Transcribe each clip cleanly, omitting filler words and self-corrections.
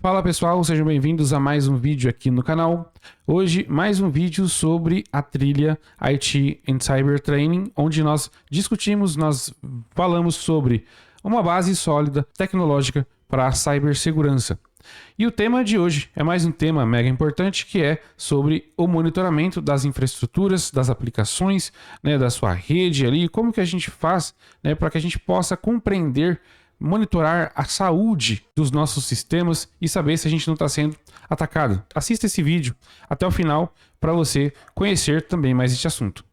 Fala pessoal, sejam bem-vindos a mais um vídeo aqui no canal. Hoje, mais um vídeo sobre a trilha IT and Cyber Training, onde nós falamos sobre uma base sólida tecnológica para a cibersegurança. E o tema de hoje é mais um tema mega importante, que é sobre o monitoramento das infraestruturas, das aplicações, da sua rede ali, como que a gente faz, para que a gente possa compreender, monitorar a saúde dos nossos sistemas e saber se a gente não está sendo atacado. Assista esse vídeo até o final para você conhecer também mais este assunto.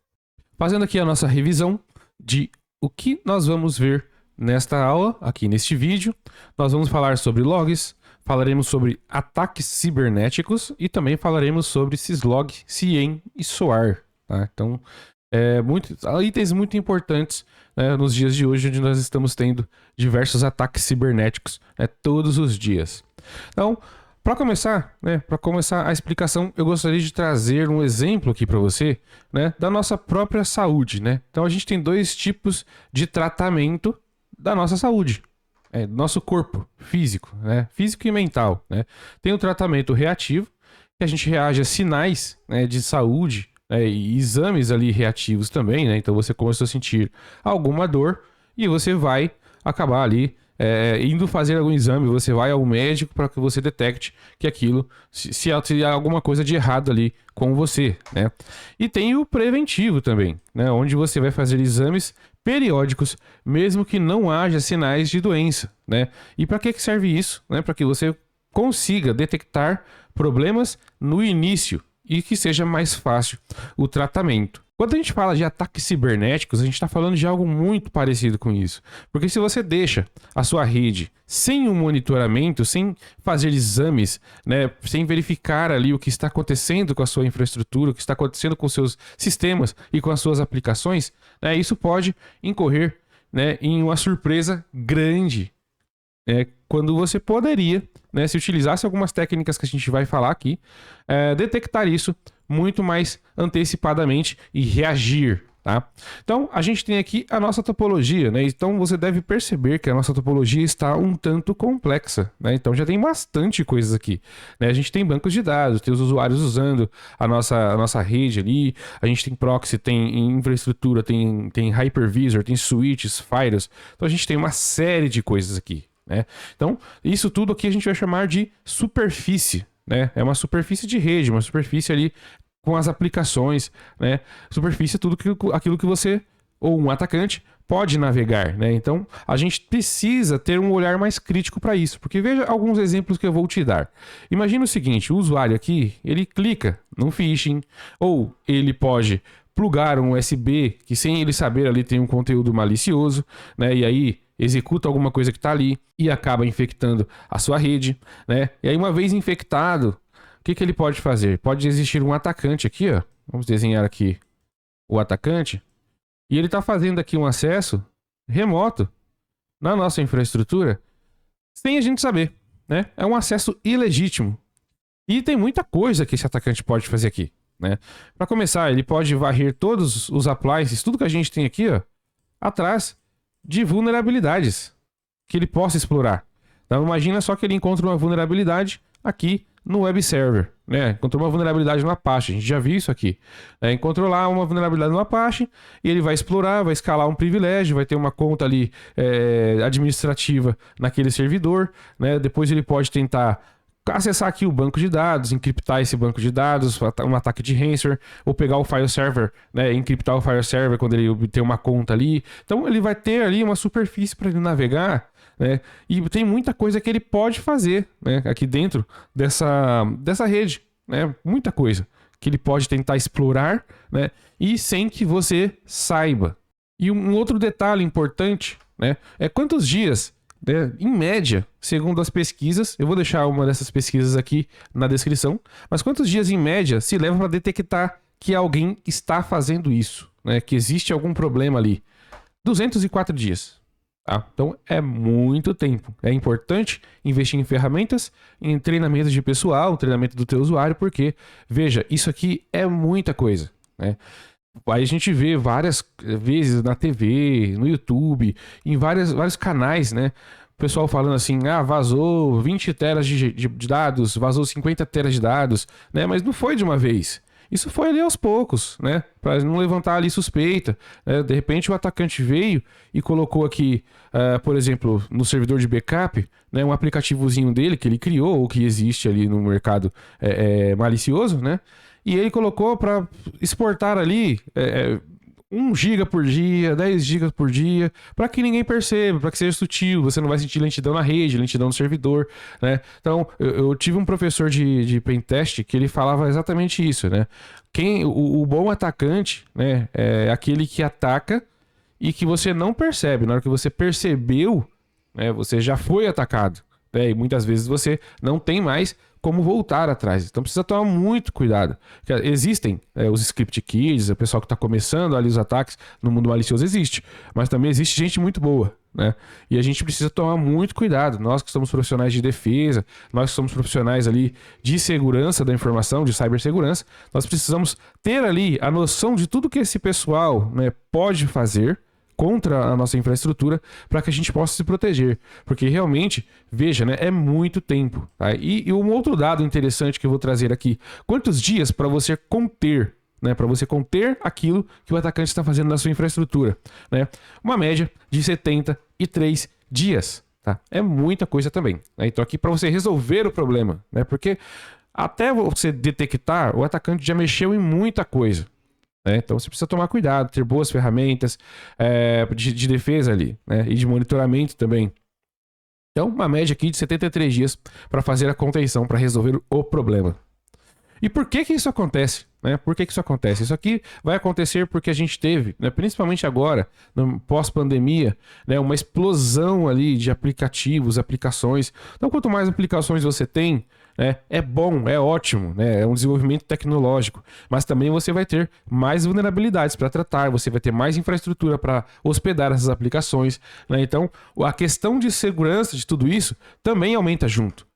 Fazendo aqui a nossa revisão de o que nós vamos ver nesta aula, aqui neste vídeo, nós vamos falar sobre logs, falaremos sobre ataques cibernéticos e também falaremos sobre Syslog, SIEM e SOAR. Tá? Então, itens muito importantes, nos dias de hoje, onde nós estamos tendo diversos ataques cibernéticos, todos os dias. Então, para começar a explicação, eu gostaria de trazer um exemplo aqui para você, da nossa própria saúde. Então, a gente tem dois tipos de tratamento da nossa saúde, do nosso corpo físico, físico e mental. Tem o tratamento reativo, que a gente reage a sinais, de saúde, e exames ali reativos também, Então você começou a sentir alguma dor e você vai acabar ali indo fazer algum exame, você vai ao médico para que você detecte que aquilo, se há alguma coisa de errado ali com você, E tem o preventivo também, onde você vai fazer exames periódicos, mesmo que não haja sinais de doença, E para que serve isso? Para que você consiga detectar problemas no início e que seja mais fácil o tratamento. Quando a gente fala de ataques cibernéticos, a gente está falando de algo muito parecido com isso. Porque se você deixa a sua rede sem um monitoramento, sem fazer exames, sem verificar ali o que está acontecendo com a sua infraestrutura, o que está acontecendo com os seus sistemas e com as suas aplicações, isso pode incorrer, em uma surpresa grande. Quando você poderia, se utilizasse algumas técnicas que a gente vai falar aqui, detectar isso muito mais antecipadamente e reagir, tá? Então, a gente tem aqui a nossa topologia, Então, você deve perceber que a nossa topologia está um tanto complexa, Então, já tem bastante coisas aqui, A gente tem bancos de dados, tem os usuários usando a nossa rede ali, a gente tem proxy, tem infraestrutura, tem hypervisor, tem switches, firewalls. Então, a gente tem uma série de coisas aqui. Então, isso tudo aqui a gente vai chamar de superfície, É uma superfície de rede, uma superfície ali com as aplicações, Superfície é tudo aquilo que você, ou um atacante, pode navegar, Então, a gente precisa ter um olhar mais crítico para isso, porque veja alguns exemplos que eu vou te dar. Imagina o seguinte, o usuário aqui, ele clica num phishing, ou ele pode plugar um USB, que sem ele saber ali tem um conteúdo malicioso, E aí executa alguma coisa que está ali e acaba infectando a sua rede, E aí, uma vez infectado, o que ele pode fazer? Pode existir um atacante aqui, ó. Vamos desenhar aqui o atacante. E ele está fazendo aqui um acesso remoto na nossa infraestrutura sem a gente saber, É um acesso ilegítimo. E tem muita coisa que esse atacante pode fazer aqui, Para começar, ele pode varrer todos os appliances, tudo que a gente tem aqui, ó, atrás de vulnerabilidades que ele possa explorar. Então, imagina só que ele encontra uma vulnerabilidade aqui no web server, Encontrou uma vulnerabilidade no Apache, a gente já viu isso aqui. Encontrou lá uma vulnerabilidade no Apache e ele vai explorar, vai escalar um privilégio, vai ter uma conta ali administrativa naquele servidor, Depois ele pode tentar acessar aqui o banco de dados, encriptar esse banco de dados, um ataque de ransomware, ou pegar o file server, encriptar o file server quando ele obter uma conta ali. Então ele vai ter ali uma superfície para ele navegar, E tem muita coisa que ele pode fazer, aqui dentro dessa rede, Muita coisa que ele pode tentar explorar, E sem que você saiba. E um outro detalhe importante, é quantos dias, em média, segundo as pesquisas, eu vou deixar uma dessas pesquisas aqui na descrição, mas quantos dias em média se leva para detectar que alguém está fazendo isso, que existe algum problema ali? 204 dias. Tá? Então é muito tempo. É importante investir em ferramentas, em treinamento de pessoal, treinamento do teu usuário, porque, veja, isso aqui é muita coisa, Aí a gente vê várias vezes na TV, no YouTube, em vários canais, o pessoal falando assim, vazou 20 teras de dados, vazou 50 teras de dados, né? Mas não foi de uma vez. Isso foi ali aos poucos, né? Para não levantar ali suspeita, né? De repente o atacante veio e colocou aqui, por exemplo, no servidor de backup, né? Um aplicativozinho dele que ele criou ou que existe ali no mercado malicioso, né? E ele colocou para exportar ali 1 giga por dia, 10 gigas por dia, para que ninguém perceba, para que seja sutil, você não vai sentir lentidão na rede, lentidão no servidor, né? Então, eu tive um professor de pentest que ele falava exatamente isso, né? O bom atacante, né, é aquele que ataca e que você não percebe. Na hora que você percebeu, né, você já foi atacado, né? E muitas vezes você não tem mais como voltar atrás. Então precisa tomar muito cuidado. Existem os script kids, o pessoal que está começando ali os ataques no mundo malicioso existe, mas também existe gente muito boa, né? E a gente precisa tomar muito cuidado. Nós que somos profissionais de defesa, nós que somos profissionais ali de segurança da informação, de cibersegurança, nós precisamos ter ali a noção de tudo que esse pessoal, né, pode fazer contra a nossa infraestrutura para que a gente possa se proteger. Porque realmente, veja, né, é muito tempo. Tá? E um outro dado interessante que eu vou trazer aqui. Quantos dias para você conter, né, para você conter aquilo que o atacante está fazendo na sua infraestrutura? Né? Uma média de 73 dias. Tá? É muita coisa também. Né? Então aqui para você resolver o problema. Né? Porque até você detectar, o atacante já mexeu em muita coisa. Então você precisa tomar cuidado, ter boas ferramentas de defesa ali, né? E de monitoramento também. Então, uma média aqui de 73 dias para fazer a contenção, para resolver o problema. E por que isso acontece? Né? Por que isso acontece? Isso aqui vai acontecer porque a gente teve, né, principalmente agora, no pós-pandemia, né, uma explosão ali de aplicativos, aplicações. Então, quanto mais aplicações você tem, né, é bom, é ótimo, né, é um desenvolvimento tecnológico. Mas também você vai ter mais vulnerabilidades para tratar, você vai ter mais infraestrutura para hospedar essas aplicações. Né? Então, a questão de segurança de tudo isso também aumenta junto.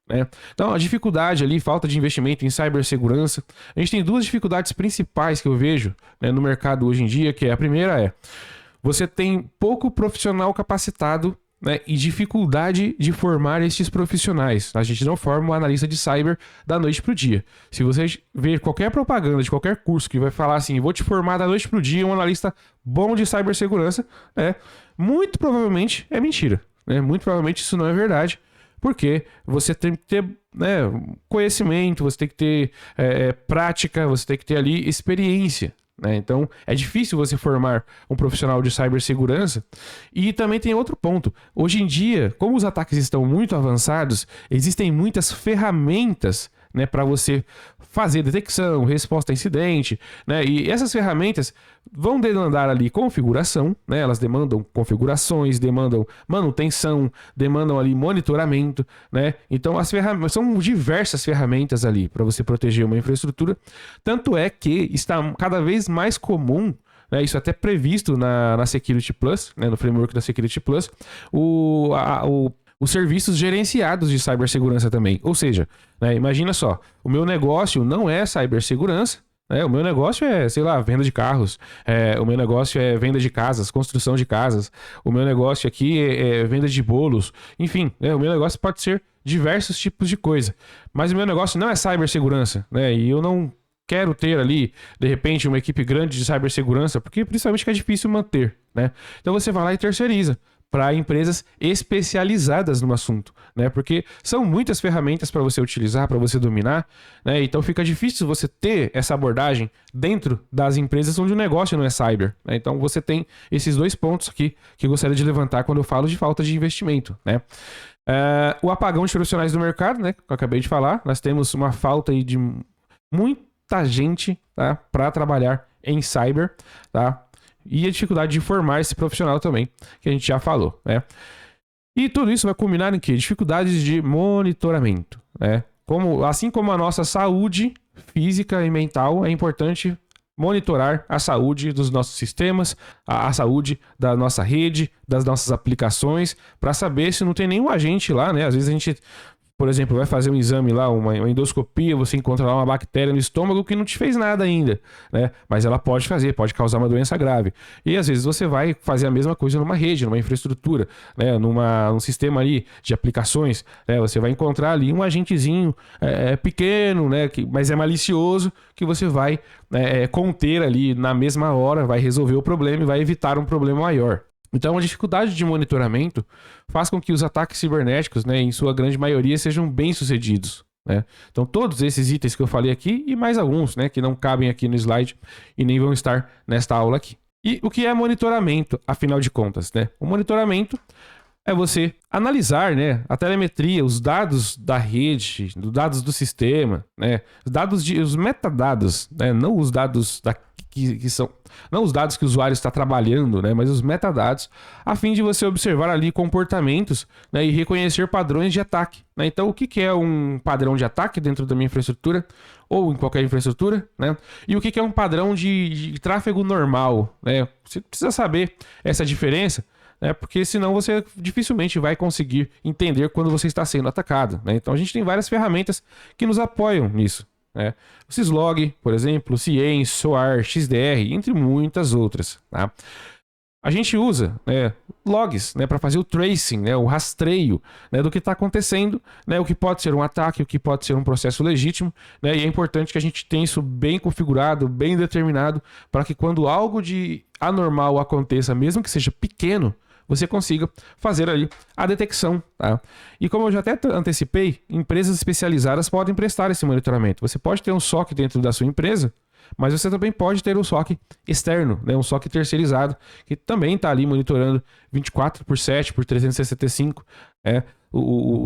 Então, a dificuldade ali, falta de investimento em cibersegurança. A gente tem 2 dificuldades principais que eu vejo, né, no mercado hoje em dia, que a primeira você tem pouco profissional capacitado, né, e dificuldade de formar esses profissionais. A gente não forma um analista de cyber da noite para o dia. Se você ver qualquer propaganda de qualquer curso que vai falar assim, vou te formar da noite para o dia um analista bom de cibersegurança, muito provavelmente é mentira. Né? Muito provavelmente isso não é verdade. Porque você tem que ter, né, conhecimento, você tem que ter prática, você tem que ter ali experiência. Né? Então, é difícil você formar um profissional de cibersegurança. E também tem outro ponto. Hoje em dia, como os ataques estão muito avançados, existem muitas ferramentas, né, para você fazer detecção, resposta a incidente, né? E essas ferramentas vão demandar ali configuração, né? Elas demandam configurações, demandam manutenção, demandam ali monitoramento, né? Então as ferramentas são diversas ferramentas ali para você proteger uma infraestrutura. Tanto é que está cada vez mais comum, né, isso até previsto na Security Plus, né, no framework da Security Plus, os serviços gerenciados de cibersegurança também. Ou seja, né, imagina só, o meu negócio não é cibersegurança, né, o meu negócio é, sei lá, venda de carros, o meu negócio é venda de casas, construção de casas, o meu negócio aqui é venda de bolos, enfim, né, o meu negócio pode ser diversos tipos de coisa, mas o meu negócio não é cibersegurança, né, e eu não quero ter ali, de repente, uma equipe grande de cibersegurança, porque principalmente que é difícil manter, né? Então você vai lá e terceiriza para empresas especializadas no assunto, né? Porque são muitas ferramentas para você utilizar, para você dominar, né? Então fica difícil você ter essa abordagem dentro das empresas onde o negócio não é cyber, né? Então você tem esses 2 pontos aqui que eu gostaria de levantar quando eu falo de falta de investimento, né? O apagão de profissionais do mercado, né? Que eu acabei de falar, nós temos uma falta aí de muita gente, tá, para trabalhar em cyber, tá? E a dificuldade de formar esse profissional também, que a gente já falou, né? E tudo isso vai culminar em quê? Dificuldades de monitoramento, né? Assim como a nossa saúde física e mental, é importante monitorar a saúde dos nossos sistemas, a saúde da nossa rede, das nossas aplicações, para saber se não tem nenhum agente lá, né? Às vezes a gente por exemplo, vai fazer um exame lá, uma endoscopia, você encontra lá uma bactéria no estômago que não te fez nada ainda, né? Mas ela pode pode causar uma doença grave. E às vezes você vai fazer a mesma coisa numa rede, numa infraestrutura, né? Num sistema ali de aplicações, né? Você vai encontrar ali um agentezinho pequeno, né? Mas é malicioso, que você vai conter ali na mesma hora, vai resolver o problema e vai evitar um problema maior. Então, a dificuldade de monitoramento faz com que os ataques cibernéticos, né, em sua grande maioria, sejam bem-sucedidos, né? Então, todos esses itens que eu falei aqui e mais alguns, né, que não cabem aqui no slide e nem vão estar nesta aula aqui. E o que é monitoramento, afinal de contas, né? O monitoramento é você analisar, né, a telemetria, os dados da rede, os dados do sistema, né, os metadados, né, não os dados que são, não os dados que o usuário está trabalhando, né, mas os metadados, a fim de você observar ali comportamentos, né, e reconhecer padrões de ataque, né? Então, o que é um padrão de ataque dentro da minha infraestrutura ou em qualquer infraestrutura, né? E o que é um padrão de tráfego normal, né? Você precisa saber essa diferença, né? Porque senão você dificilmente vai conseguir entender quando você está sendo atacado, né? Então a gente tem várias ferramentas que nos apoiam nisso, né? O Syslog, por exemplo, o Cien, SOAR, XDR, entre muitas outras, tá? A gente usa, né, logs, né, para fazer o tracing, né, o rastreio, né, do que está acontecendo, né, o que pode ser um ataque, o que pode ser um processo legítimo, né, e é importante que a gente tenha isso bem configurado, bem determinado, para que quando algo de anormal aconteça, mesmo que seja pequeno, você consiga fazer ali a detecção, tá? E como eu já até antecipei, empresas especializadas podem prestar esse monitoramento. Você pode ter um SOC dentro da sua empresa, mas você também pode ter um SOC externo, né? Um SOC terceirizado, que também está ali monitorando 24/7 por 365,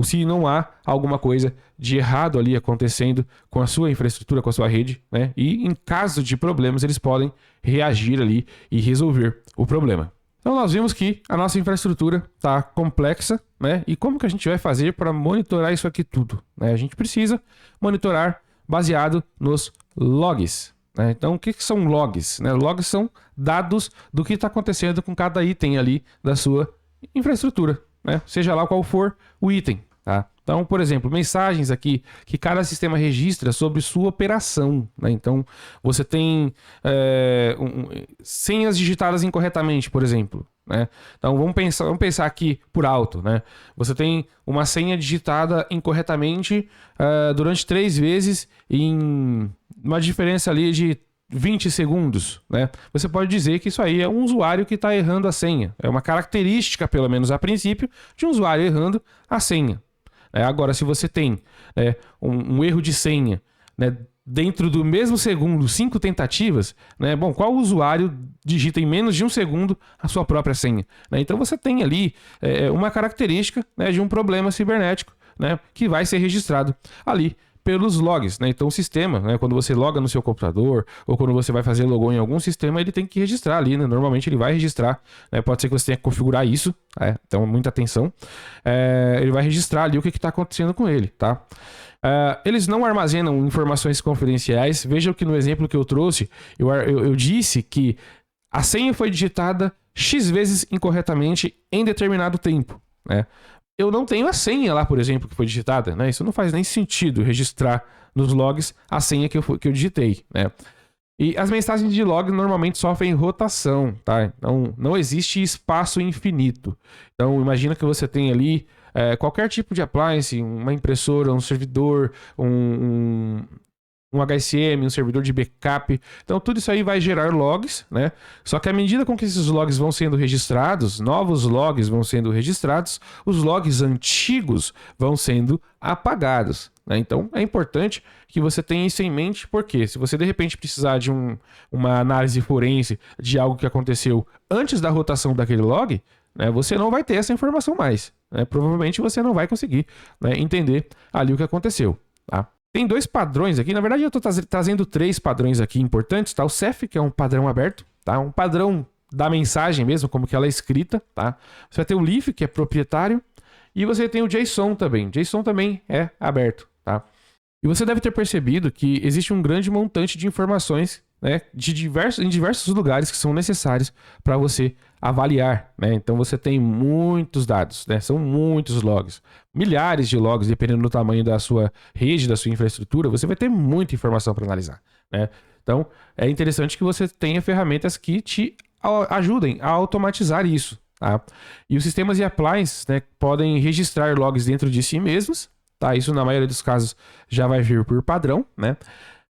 se não há alguma coisa de errado ali acontecendo com a sua infraestrutura, com a sua rede, né? E em caso de problemas, eles podem reagir ali e resolver o problema. Então nós vimos que a nossa infraestrutura está complexa, né? E como que a gente vai fazer para monitorar isso aqui tudo, né? A gente precisa monitorar baseado nos logs, né? Então o que são logs, né? Logs são dados do que está acontecendo com cada item ali da sua infraestrutura, né? Seja lá qual for o item, tá? Então, por exemplo, mensagens aqui que cada sistema registra sobre sua operação, né? Então, você tem senhas digitadas incorretamente, por exemplo, né? Então, vamos pensar aqui por alto, né? Você tem uma senha digitada incorretamente durante 3 vezes em uma diferença ali de 20 segundos, né? Você pode dizer que isso aí é um usuário que está errando a senha. É uma característica, pelo menos a princípio, de um usuário errando a senha. Agora, se você tem um erro de senha, né, dentro do mesmo segundo, 5 tentativas, né, bom, qual usuário digita em menos de 1 segundo a sua própria senha? Né? Então você tem ali uma característica, né, de um problema cibernético, né, que vai ser registrado ali pelos logs, né? Então o sistema, né, quando você loga no seu computador ou quando você vai fazer logon em algum sistema, ele tem que registrar ali, né? Normalmente ele vai registrar, né? Pode ser que você tenha que configurar isso, então muita atenção. Ele vai registrar ali o que está acontecendo com ele, tá? Eles não armazenam informações confidenciais. Veja que no exemplo que eu trouxe, eu disse que a senha foi digitada X vezes incorretamente em determinado tempo, né? Eu não tenho a senha lá, por exemplo, que foi digitada, né? Isso não faz nem sentido registrar nos logs a senha que eu digitei, né? E as mensagens de log normalmente sofrem rotação, tá? Então, não existe espaço infinito. Então, imagina que você tem ali qualquer tipo de appliance, uma impressora, um servidor, um HSM, um servidor de backup. Então, tudo isso aí vai gerar logs, né? Só que à medida com que esses logs vão sendo registrados, novos logs vão sendo registrados, os logs antigos vão sendo apagados, né? Então, é importante que você tenha isso em mente, porque se você de repente precisar de uma análise forense de algo que aconteceu antes da rotação daquele log, né, você não vai ter essa informação mais, né? Provavelmente você não vai conseguir, né, entender ali o que aconteceu, tá? Tem 2 padrões aqui, na verdade eu estou trazendo 3 padrões aqui importantes, tá? O CEF, que é um padrão aberto, tá? Um padrão da mensagem mesmo, como que ela é escrita, tá? Você vai ter o Leaf, que é proprietário, e você tem o JSON também. JSON também é aberto, tá? E você deve ter percebido que existe um grande montante de informações né, em diversos lugares que são necessários para você avaliar, né? Então você tem muitos dados, né? São muitos logs, milhares de logs, dependendo do tamanho da sua rede, da sua infraestrutura, você vai ter muita informação para analisar, né? Então é interessante que você tenha ferramentas que te ajudem a automatizar isso, tá? E os sistemas e appliances, né, podem registrar logs dentro de si mesmos, tá? Isso na maioria dos casos já vai vir por padrão, né?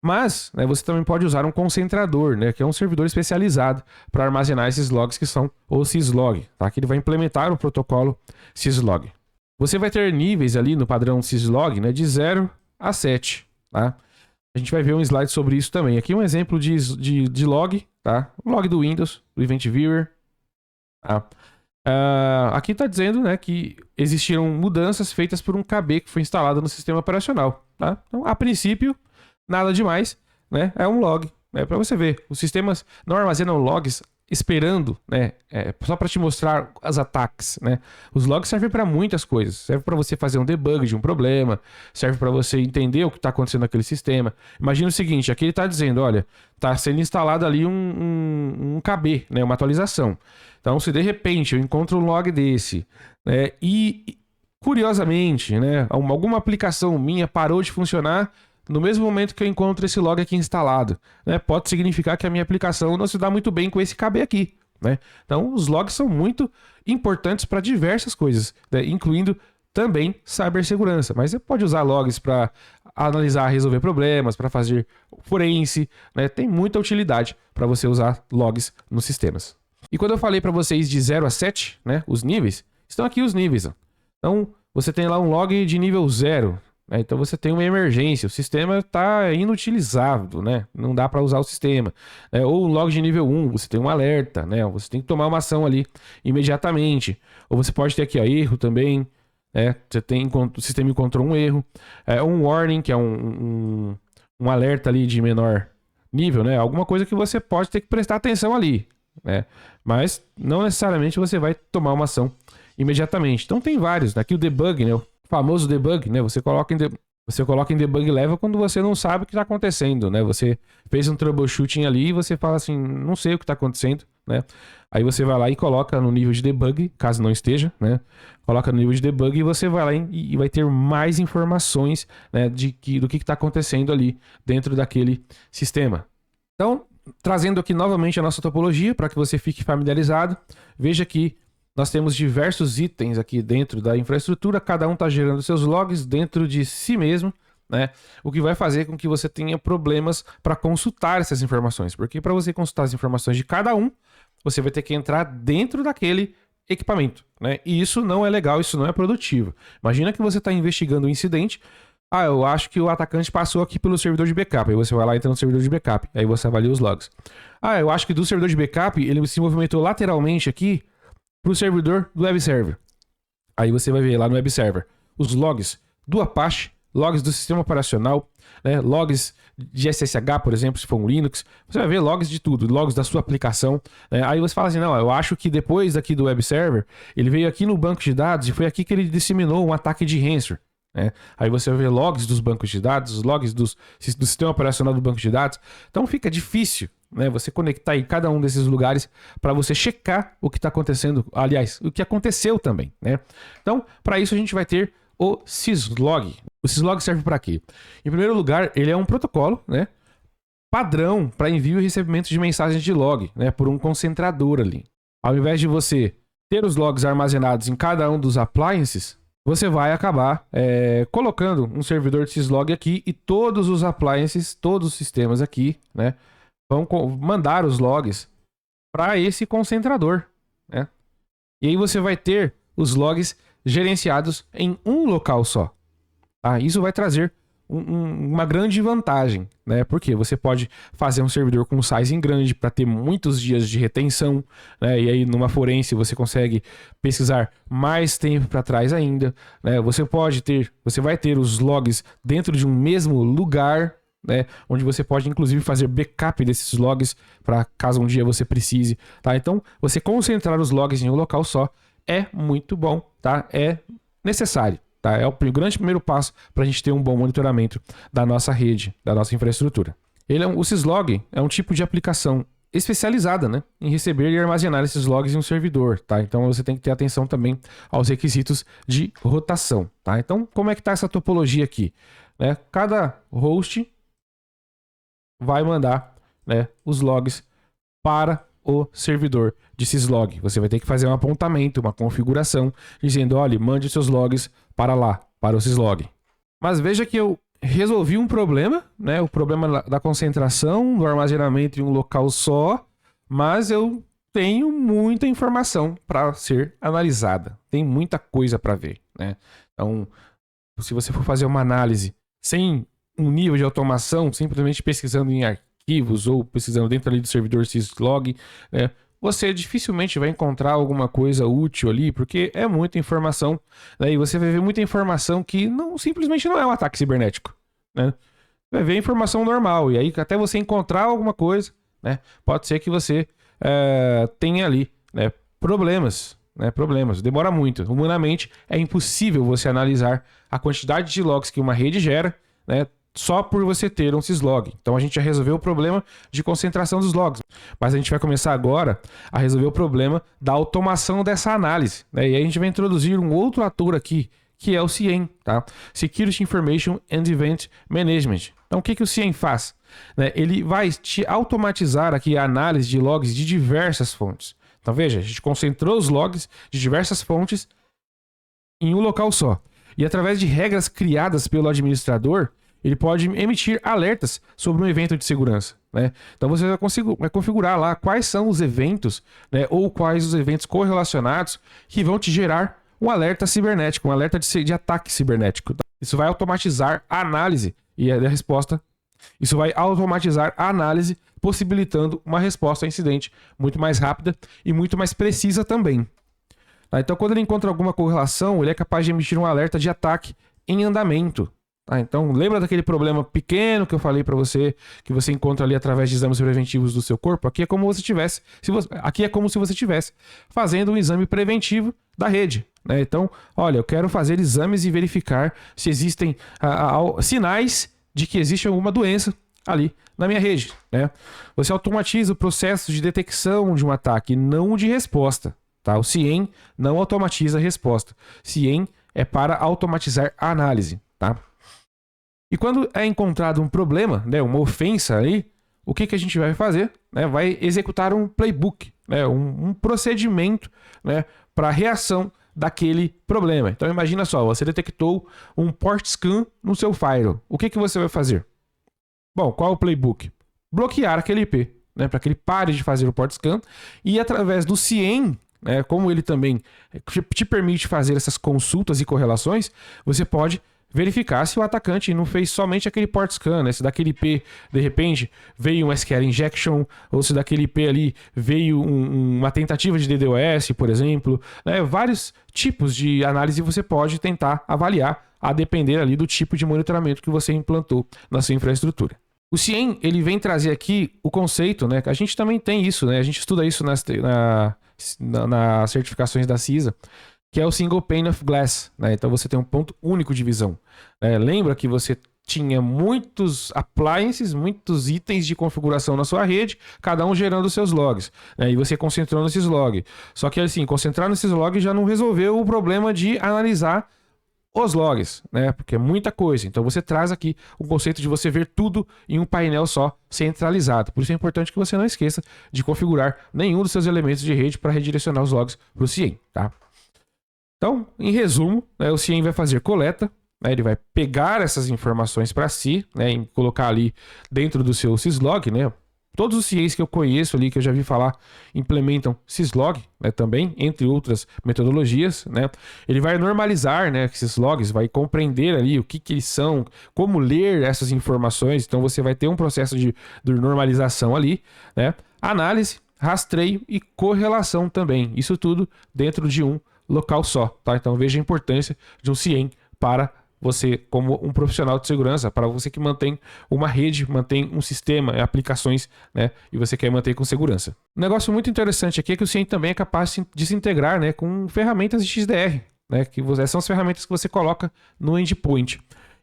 Mas, né, você também pode usar um concentrador, né, que é um servidor especializado para armazenar esses logs que são o syslog, tá? Que ele vai implementar o protocolo syslog. Você vai ter níveis ali no padrão syslog, né, de 0 a 7, tá? A gente vai ver um slide sobre isso também. Aqui um exemplo de log, tá? O log do Windows, do Event Viewer, tá? Aqui está dizendo, né, que existiram mudanças feitas por um KB que foi instalado no sistema operacional, tá? Então, a princípio, nada demais, né? É um log, né? Para você ver, os sistemas não armazenam logs esperando, né? Só para te mostrar os ataques, né? Os logs servem para muitas coisas. Serve para você fazer um debug de um problema, serve para você entender o que está acontecendo naquele sistema. Imagina o seguinte, aqui ele está dizendo, olha, está sendo instalado ali um KB, né? Uma atualização. Então, se de repente eu encontro um log desse, né? E curiosamente, né? Alguma aplicação minha parou de funcionar no mesmo momento que eu encontro esse log aqui instalado, né? Pode significar que a minha aplicação não se dá muito bem com esse KB aqui, né? Então, os logs são muito importantes para diversas coisas, né? Incluindo também cibersegurança. Mas você pode usar logs para analisar, resolver problemas, para fazer forense, né? Tem muita utilidade para você usar logs nos sistemas. E quando eu falei para vocês de 0 a 7, né? Os níveis, estão aqui os níveis. Ó. Então, você tem lá um log de nível 0, então você tem uma emergência, o sistema está inutilizável, né? Não dá para usar o sistema. Ou um log de nível 1, você tem um alerta, né? Você tem que tomar uma ação ali imediatamente. Ou você pode ter aqui erro também, você tem, o sistema encontrou um erro. Um warning, que é um alerta ali de menor nível, né? Alguma coisa que você pode ter que prestar atenção ali, né? Mas não necessariamente você vai tomar uma ação imediatamente. Então tem vários, né? Aqui o debug, né? Famoso debug, né? Você coloca em debug level quando você não sabe o que está acontecendo, né? Você fez um troubleshooting ali e você fala assim, não sei o que está acontecendo, né? Aí você vai lá e coloca no nível de debug, caso não esteja, né? Coloca no nível de debug e você vai lá e vai ter mais informações, né, do que está acontecendo ali dentro daquele sistema. Então, trazendo aqui novamente a nossa topologia para que você fique familiarizado, veja que nós temos diversos itens aqui dentro da infraestrutura, cada um está gerando seus logs dentro de si mesmo, né? O que vai fazer com que você tenha problemas para consultar essas informações, porque para você consultar as informações de cada um, você vai ter que entrar dentro daquele equipamento, né? E isso não é legal, isso não é produtivo. Imagina que você está investigando um incidente, eu acho que o atacante passou aqui pelo servidor de backup, aí você vai lá e entra no servidor de backup, aí você avalia os logs. Eu acho que do servidor de backup, ele se movimentou lateralmente aqui para o servidor do web server. Aí você vai ver lá no web server os logs do Apache, logs do sistema operacional, né, logs de SSH, por exemplo, se for um Linux. Você vai ver logs de tudo, logs da sua aplicação. Né? Aí você fala assim, não, eu acho que depois aqui do web server, ele veio aqui no banco de dados e foi aqui que ele disseminou um ataque de ransomware. Né? Aí você vai ver logs dos bancos de dados, logs do sistema operacional do banco de dados. Então fica difícil, né, você conectar em cada um desses lugares para você checar o que está acontecendo, aliás, o que aconteceu também, né? Então, para isso a gente vai ter o syslog. O syslog serve para quê? Em primeiro lugar, ele é um protocolo, né, padrão para envio e recebimento de mensagens de log, né, por um concentrador ali. Ao invés de você ter os logs armazenados em cada um dos appliances, você vai acabar colocando um servidor de syslog aqui e todos os appliances, todos os sistemas aqui, né, vão mandar os logs para esse concentrador, né? E aí você vai ter os logs gerenciados em um local só. Isso vai trazer uma grande vantagem, né? Porque você pode fazer um servidor com um sizing grande para ter muitos dias de retenção, né? E aí numa forense você consegue pesquisar mais tempo para trás ainda, né? Você vai ter os logs dentro de um mesmo lugar, né, onde você pode inclusive fazer backup desses logs para caso um dia você precise, tá? Então, você concentrar os logs em um local só é muito bom, tá? É necessário, tá? É o grande primeiro passo para a gente ter um bom monitoramento da nossa rede, da nossa infraestrutura. O syslog é um tipo de aplicação especializada, né, em receber e armazenar esses logs em um servidor, tá? Então você tem que ter atenção também aos requisitos de rotação, tá? Então, como é que tá essa topologia aqui? Né? Cada host vai mandar, né, os logs para o servidor de syslog. Você vai ter que fazer um apontamento, uma configuração, dizendo, olha, mande os seus logs para lá, para o syslog. Mas veja que eu resolvi um problema, né? O problema da concentração, do armazenamento em um local só, mas eu tenho muita informação para ser analisada. Tem muita coisa para ver, né? Então, se você for fazer uma análise sem um nível de automação, simplesmente pesquisando em arquivos ou pesquisando dentro ali do servidor syslog, né, você dificilmente vai encontrar alguma coisa útil ali, porque é muita informação, né? E você vai ver muita informação que simplesmente não é um ataque cibernético, né? Vai ver informação normal, e aí até você encontrar alguma coisa, né, pode ser que você tenha ali, né, problemas, demora muito. Humanamente é impossível você analisar a quantidade de logs que uma rede gera, né, só por você ter um syslog. Então a gente já resolveu o problema de concentração dos logs, mas a gente vai começar agora a resolver o problema da automação dessa análise, né? E aí a gente vai introduzir um outro ator aqui, que é o SIEM, tá? Security Information and Event Management. Então o que o SIEM faz? Né? Ele vai te automatizar aqui a análise de logs de diversas fontes. Então veja, a gente concentrou os logs de diversas fontes em um local só. E através de regras criadas pelo administrador, ele pode emitir alertas sobre um evento de segurança, né? Então você vai configurar lá quais são os eventos, né, ou quais os eventos correlacionados que vão te gerar um alerta cibernético, um alerta de ataque cibernético. Isso vai automatizar a análise e a resposta. Isso vai automatizar a análise, possibilitando uma resposta ao incidente muito mais rápida e muito mais precisa também. Tá? Então, quando ele encontra alguma correlação, ele é capaz de emitir um alerta de ataque em andamento. Então, lembra daquele problema pequeno que eu falei para você, que você encontra ali através de exames preventivos do seu corpo? Aqui é como você tivesse, aqui é como se você estivesse fazendo um exame preventivo da rede, né? Então, olha, eu quero fazer exames e verificar se existem sinais de que existe alguma doença ali na minha rede, né? Você automatiza o processo de detecção de um ataque, não de resposta, tá? O SIEM não automatiza a resposta. SIEM é para automatizar a análise, tá? E quando é encontrado um problema, né, uma ofensa aí, o que a gente vai fazer? Né, vai executar um playbook, né, um procedimento, né, para reação daquele problema. Então imagina só, você detectou um port scan no seu firewall. O que você vai fazer? Bom, qual é o playbook? Bloquear aquele IP, né, para que ele pare de fazer o port scan, e através do SIEM, né, como ele também te permite fazer essas consultas e correlações, você pode verificar se o atacante não fez somente aquele port scan, né? Se daquele IP, de repente, veio um SQL injection, ou se daquele IP ali veio uma tentativa de DDoS, por exemplo, né? Vários tipos de análise você pode tentar avaliar, a depender ali do tipo de monitoramento que você implantou na sua infraestrutura. O SIEM, ele vem trazer aqui o conceito, né? A gente também tem isso, né? A gente estuda isso nas certificações da CISA, que é o Single Pane of Glass, né? Então você tem um ponto único de visão. Lembra que você tinha muitos appliances, muitos itens de configuração na sua rede, cada um gerando seus logs, né? E você concentrou nesses logs. Só que assim, concentrar nesses logs já não resolveu o problema de analisar os logs, né? Porque é muita coisa. Então você traz aqui o conceito de você ver tudo em um painel só, centralizado. Por isso é importante que você não esqueça de configurar nenhum dos seus elementos de rede para redirecionar os logs para o SIEM, tá? Então, em resumo, né, o SIEM vai fazer coleta, né, ele vai pegar essas informações para si, né, e colocar ali dentro do seu syslog, né? Todos os CIEMs que eu conheço ali, que eu já vi falar, implementam syslog, né, também, entre outras metodologias, né? Ele vai normalizar, né, esses logs, vai compreender ali o que eles são, como ler essas informações. Então você vai ter um processo de normalização ali, né? Análise, rastreio e correlação também. Isso tudo dentro de um local só, tá? Então veja a importância de um SIEM para você como um profissional de segurança, para você que mantém uma rede, mantém um sistema, aplicações, né? E você quer manter com segurança. Um negócio muito interessante aqui é que o SIEM também é capaz de se integrar, né, com ferramentas de XDR, né? Que são as ferramentas que você coloca no endpoint.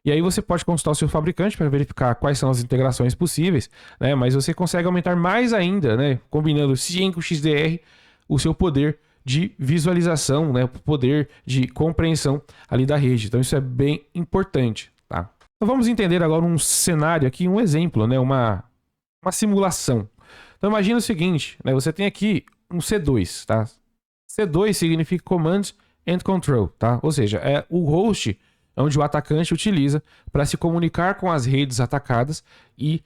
E aí você pode consultar o seu fabricante para verificar quais são as integrações possíveis, né? Mas você consegue aumentar mais ainda, né? Combinando CIEM com XDR, o seu poder de visualização, né? O poder de compreensão ali da rede. Então isso é bem importante, tá? Então vamos entender agora um cenário aqui, um exemplo, né? Uma simulação. Então imagina o seguinte, né? Você tem aqui um C2, tá? C2 significa Command and Control, tá? Ou seja, é o host onde o atacante utiliza para se comunicar com as redes atacadas e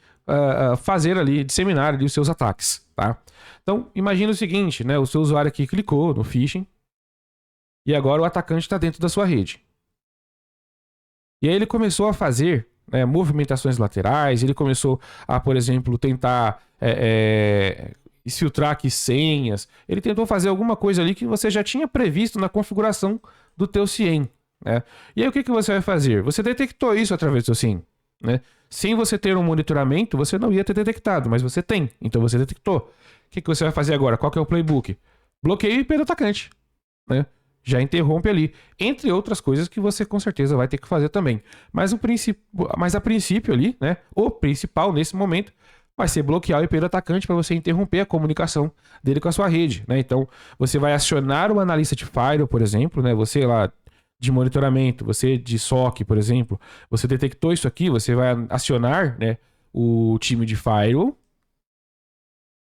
fazer ali, disseminar ali os seus ataques, tá? Então, imagina o seguinte, né? O seu usuário aqui clicou no phishing e agora o atacante está dentro da sua rede. E aí ele começou a fazer, né, movimentações laterais, ele começou a, por exemplo, tentar filtrar aqui senhas, ele tentou fazer alguma coisa ali que você já tinha previsto na configuração do teu CIEM. Né? E aí o que você vai fazer? Você detectou isso através do seu CIEM. Né? Sem você ter um monitoramento, você não ia ter detectado, mas você tem, então você detectou. O que você vai fazer agora? Qual que é o playbook? Bloqueio o IP do atacante. Né? Já interrompe ali, entre outras coisas que você com certeza vai ter que fazer também. Mas a princípio ali, né, o principal nesse momento vai ser bloquear o IP do atacante para você interromper a comunicação dele com a sua rede. Né? Então, você vai acionar o analista de firewall, por exemplo, né? Você lá de monitoramento, você de SOC, por exemplo, você detectou isso aqui, você vai acionar, né, o time de firewall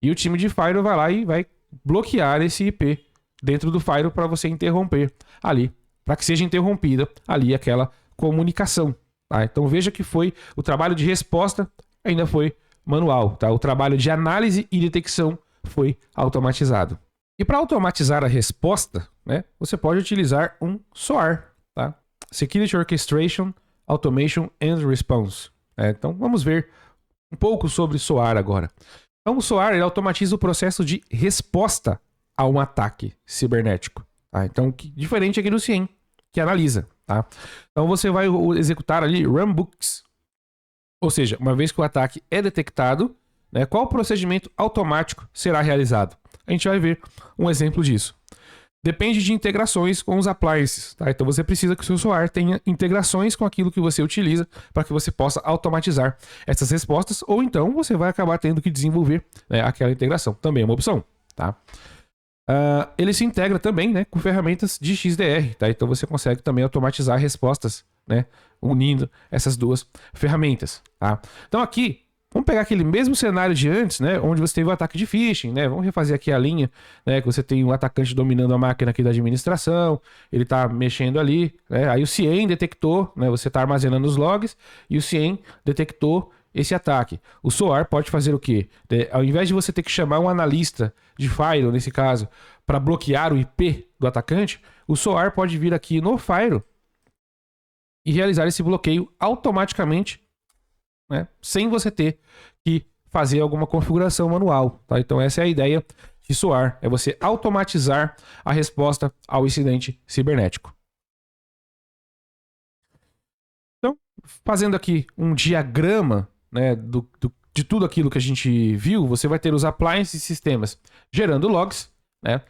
e o time de firewall vai lá e vai bloquear esse IP dentro do firewall para você interromper ali, para que seja interrompida ali aquela comunicação. Tá? Então veja que foi o trabalho de resposta ainda foi manual, tá? O trabalho de análise e detecção foi automatizado. E para automatizar a resposta, né, você pode utilizar um SOAR, tá? Security Orchestration, Automation and Response. Então vamos ver um pouco sobre SOAR agora. Então o SOAR ele automatiza o processo de resposta a um ataque cibernético. Tá? Então diferente aqui do CIEM, que analisa. Tá? Então você vai executar ali runbooks. Ou seja, uma vez que o ataque é detectado, né, qual procedimento automático será realizado? A gente vai ver um exemplo disso. Depende de integrações com os appliances. Tá? Então você precisa que o seu SOAR tenha integrações com aquilo que você utiliza para que você possa automatizar essas respostas, ou então você vai acabar tendo que desenvolver, né, aquela integração. Também é uma opção. Tá? Ele se integra também, né, com ferramentas de XDR. Tá? Então você consegue também automatizar respostas, né, unindo essas duas ferramentas. Tá? Então aqui, vamos pegar aquele mesmo cenário de antes, né, onde você teve o ataque de phishing, né, vamos refazer aqui a linha, né, que você tem um atacante dominando a máquina aqui da administração, ele está mexendo ali, né, aí o CIEM detectou, né, você está armazenando os logs, e o CIEM detectou esse ataque. O SOAR pode fazer o quê? Ao invés de você ter que chamar um analista de firewall, nesse caso, para bloquear o IP do atacante, o SOAR pode vir aqui no firewall e realizar esse bloqueio automaticamente, né, sem você ter que fazer alguma configuração manual. Tá? Então essa é a ideia de SOAR, é você automatizar a resposta ao incidente cibernético. Então, fazendo aqui um diagrama, né, de tudo aquilo que a gente viu, você vai ter os appliances e sistemas gerando logs, né?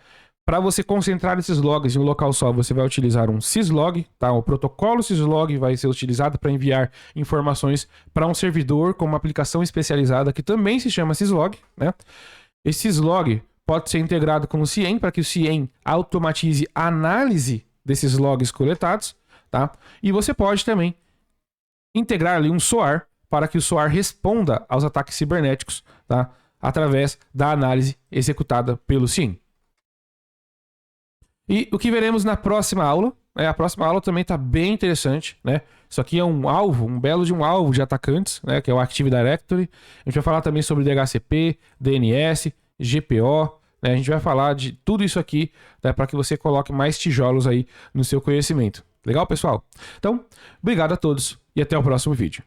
Para você concentrar esses logs em um local só, você vai utilizar um syslog, tá? O protocolo syslog vai ser utilizado para enviar informações para um servidor com uma aplicação especializada que também se chama syslog, né? Esse syslog pode ser integrado com o CIEM para que o CIEM automatize a análise desses logs coletados, tá? E você pode também integrar ali um SOAR para que o SOAR responda aos ataques cibernéticos, tá? Através da análise executada pelo CIEM. E o que veremos na próxima aula, a próxima aula também está bem interessante, né? Isso aqui é um alvo, um belo de um alvo de atacantes, né? Que é o Active Directory. A gente vai falar também sobre DHCP, DNS, GPO, né? A gente vai falar de tudo isso aqui, né? Para que você coloque mais tijolos aí no seu conhecimento. Legal, pessoal? Então, obrigado a todos e até o próximo vídeo.